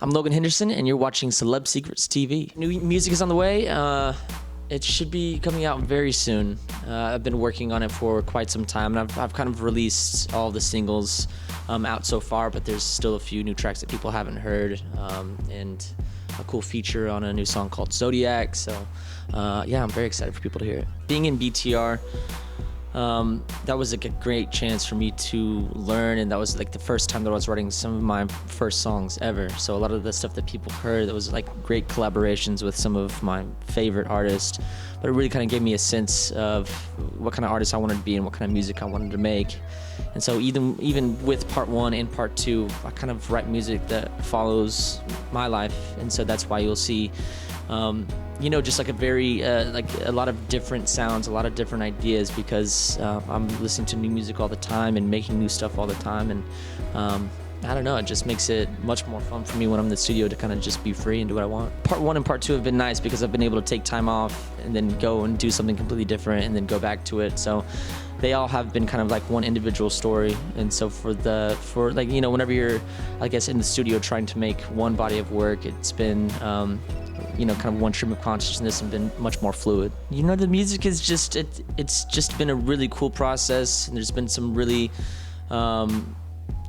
I'm Logan Henderson, and you're watching Celeb Secrets TV. New music is on the way. It should be coming out very soon. I've been working on it for quite some time, and I've kind of released all the singles out so far, but there's still a few new tracks that people haven't heard, and a cool feature on a new song called Zodiac. So yeah, I'm very excited for people to hear it. Being in BTR, that was like a great chance for me to learn, and that was like the first time that I was writing some of my first songs ever. So a lot of the stuff that people heard, that was like great collaborations with some of my favorite artists, but it really kind of gave me a sense of what kind of artist I wanted to be and what kind of music I wanted to make. And so even with part one and part two, I kind of write music that follows my life, and so that's why you'll see you know, just like a very like a lot of different sounds, a lot of different ideas, because I'm listening to new music all the time and making new stuff all the time, and I don't know, it just makes it much more fun for me when I'm in the studio to kind of just be free and do what I want. Part one and part two have been nice because I've been able to take time off and then go and do something completely different and then go back to it. So they all have been kind of like one individual story. And so for like, you know, whenever you're, I guess, in the studio trying to make one body of work, it's been you know, kind of one stream of consciousness and been much more fluid. You know, the music is just, it's just been a really cool process, and there's been some really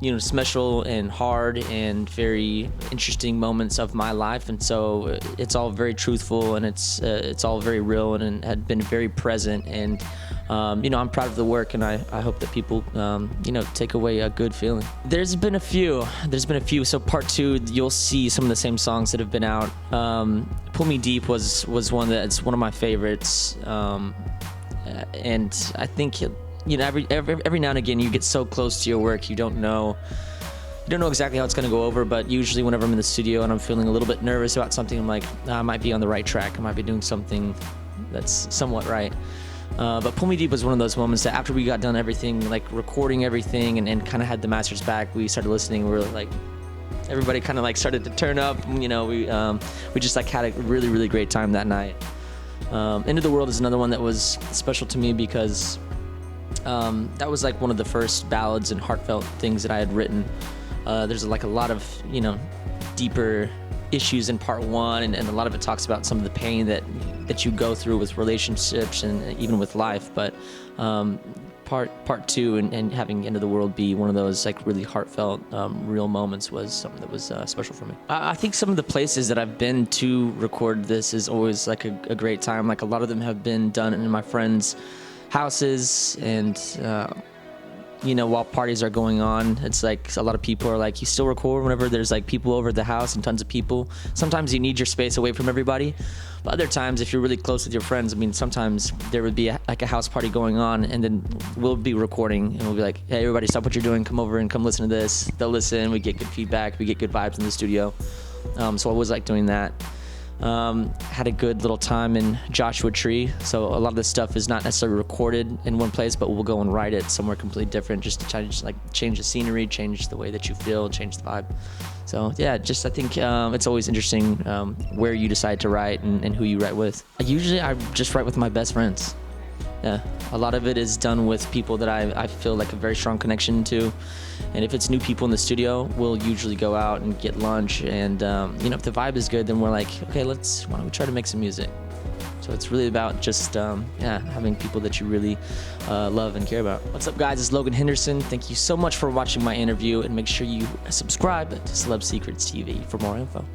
you know, special and hard and very interesting moments of my life, and so it's all very truthful, and it's all very real, and had been very present, and you know, I'm proud of the work, and I hope that people you know, take away a good feeling. There's been a few. So part two, you'll see some of the same songs that have been out. Pull Me Deep was one that's one of my favorites, and I think, you know, every now and again you get so close to your work, you don't know exactly how it's going to go over, but usually whenever I'm in the studio and I'm feeling a little bit nervous about something, I'm like, I might be on the right track, I might be doing something that's somewhat right. But Pull Me Deep was one of those moments that after we got done everything, like recording everything and kind of had the masters back, we started listening, we were like, everybody kind of like started to turn up, you know, we just like had a really, really great time that night. End of the World is another one that was special to me because that was like one of the first ballads and heartfelt things that I had written. There's like a lot of, you know, deeper issues in part one, and a lot of it talks about some of the pain that you go through with relationships and even with life. But part two and having End of the World be one of those like really heartfelt, real moments was something that was special for me. I think some of the places that I've been to record this is always like a great time. Like a lot of them have been done in my friends' houses, and you know, while parties are going on, it's like a lot of people are like, you still record whenever there's like people over at the house and tons of people. Sometimes you need your space away from everybody, but other times if you're really close with your friends, I mean, sometimes there would be like a house party going on, and then we'll be recording and we'll be like, hey, everybody, stop what you're doing, come over and come listen to this. They'll listen, we get good feedback, we get good vibes in the studio. So I always like doing that. Had a good little time in Joshua Tree, so a lot of this stuff is not necessarily recorded in one place, but we'll go and write it somewhere completely different, just to try to like change the scenery, change the way that you feel, change the vibe. So yeah, just I think it's always interesting where you decide to write and who you write with. Usually I just write with my best friends. Yeah, a lot of it is done with people that I feel like a very strong connection to, and if it's new people in the studio, we'll usually go out and get lunch, and you know, if the vibe is good, then we're like, okay, why don't we try to make some music? So it's really about just yeah, having people that you really love and care about. What's up, guys? It's Logan Henderson. Thank you so much for watching my interview, and make sure you subscribe to Celeb Secrets TV for more info.